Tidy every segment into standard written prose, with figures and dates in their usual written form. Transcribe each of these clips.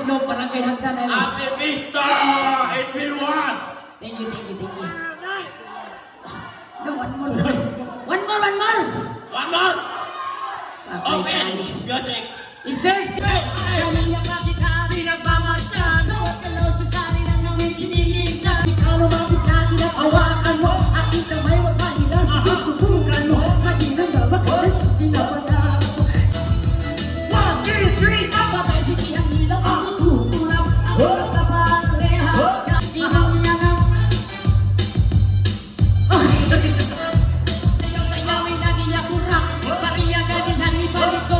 Pusno, Barangay Hagdan. Happy Vista! It will one! Thank you. No, one more. One more. One more! Okay, Open! Music! I-search ka! Kaniya ka kita, pinagmamasdan. Huwag ka lang sa sari ng namin kiniligtan. Ikaw lumapit sa akin at hawakan mo. Aking kamay, wag mahila, sige subukan mo. Maginang gawag ka na siya, sinabagaan mo. 1, 2, 3, napatay, sige ang ilaw, ang ikukurap. Ang oras na pareha, ikaw niya na. Ayaw sa ilawin na niya kurap. Pariya ganin, hani balik ko.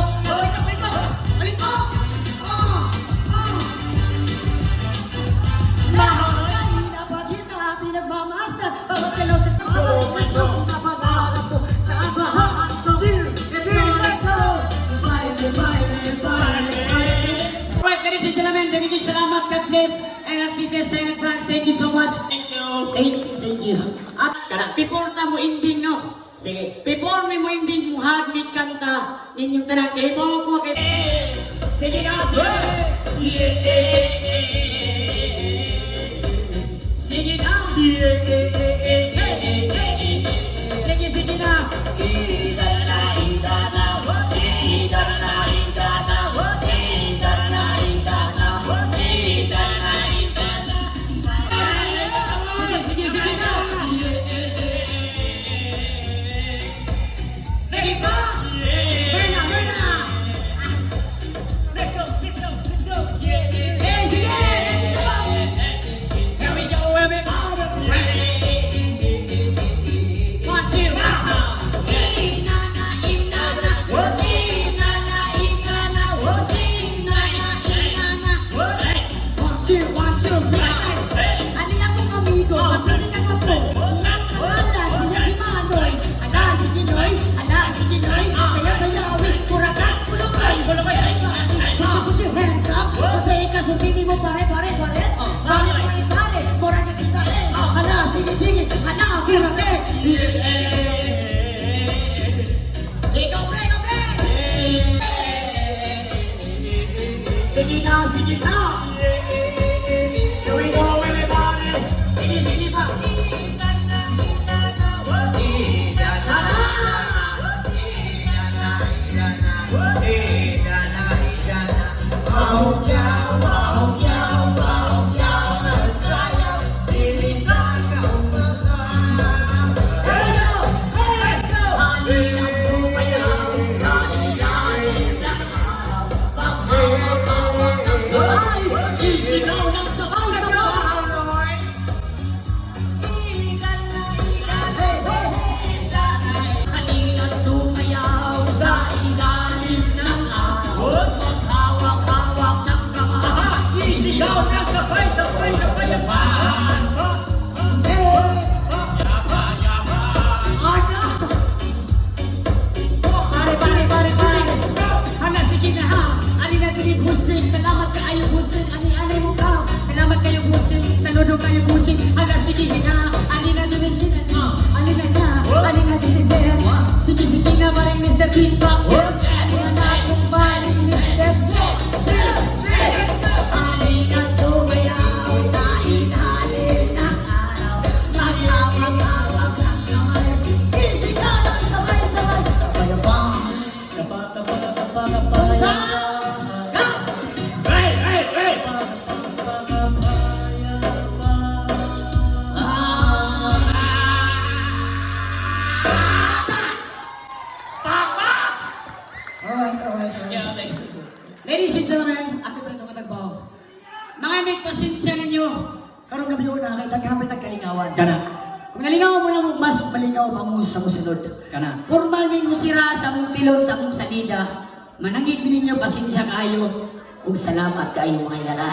Ladies and gentlemen, nagiging salamat, God bless, and happy fiesta in advance. Thank you so much. Thank you! Thank you. At before ta mo ending, no? Sige. Before mo ending, mo hagmit kanta ninyong tanan kay mo ko kay. Sige na, sige. Sige na. Sige na. Sige na! Here we go, everybody! Sige pa! Salamat kayo busing, ani-anay mo ka. Salamat kayo busing, saludo kayo busing. Hala, sige na, ani na dinigdinan na. Ani na dinigdinan. Sige na ba rin Mr. Beatboxer? Ani na kung ba rin Mr. Ani na sumayaw sa inhalin ng araw. Magkawag-awag ng kamay. Easy ka lang sabay-sabay. Kapayabang, kapayabang. Ladies and gentlemen, ako pa rin tumatagbaw. Mga may pasensya ninyo, karong gabi una, kay tagkapit ang kalingawan. Kana. Kung nalingaw mo lang, mas malingaw pa mo sa musunod. Kana. Formal min mo sira sa mong pilon, sa mong salida, manangig ninyo, pasensya kayo, ug salamat kayo mga yala.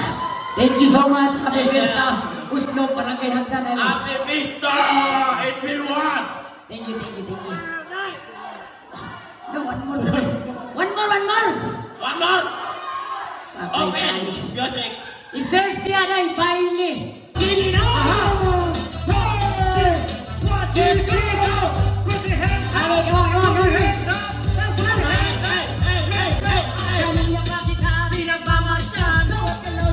Thank you so much, Happy Fiesta. Pusno, Barangay Hagdan. Happy Vista! It will one! Thank you. No, one more. One more. One more! Okay, Open! Music! I-search niya na baile. Sige na! 1, 2, 3, go! Put your hands up! Come on. Hands up! Hey! Kaniya ka kita, pinagmamasdan. Huwag ka lang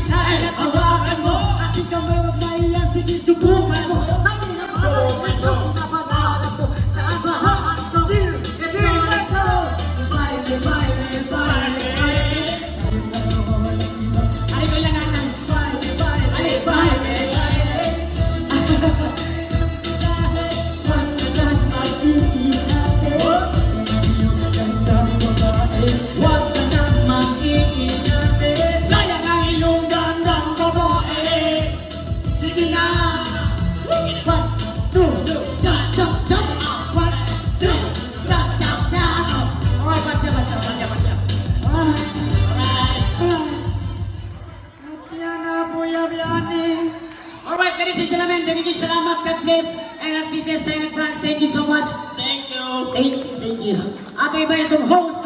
sa akin at hawakan mo. Aking kamay wag mahiya, sige subukan mo. Hindi na babalik na pinapangarap ko sa abrahan ko. It's all let's go. Bye, bye, bye, bye. Ay, kailangan ng bye, bye, bye, bye. Wag na lang mag-iinate. Wag na lang mag-iinate. Sayang ang iyong gandang babae. Sige na. 1, 2, jump, jump, jump. 1, 2, jump, jump, jump. Alright, batya. Alright, ladies and gentlemen, bigyan salamat, God bless, and happy best time in advance. Thank you so much. Thank you. Thank you. Ato iba itong host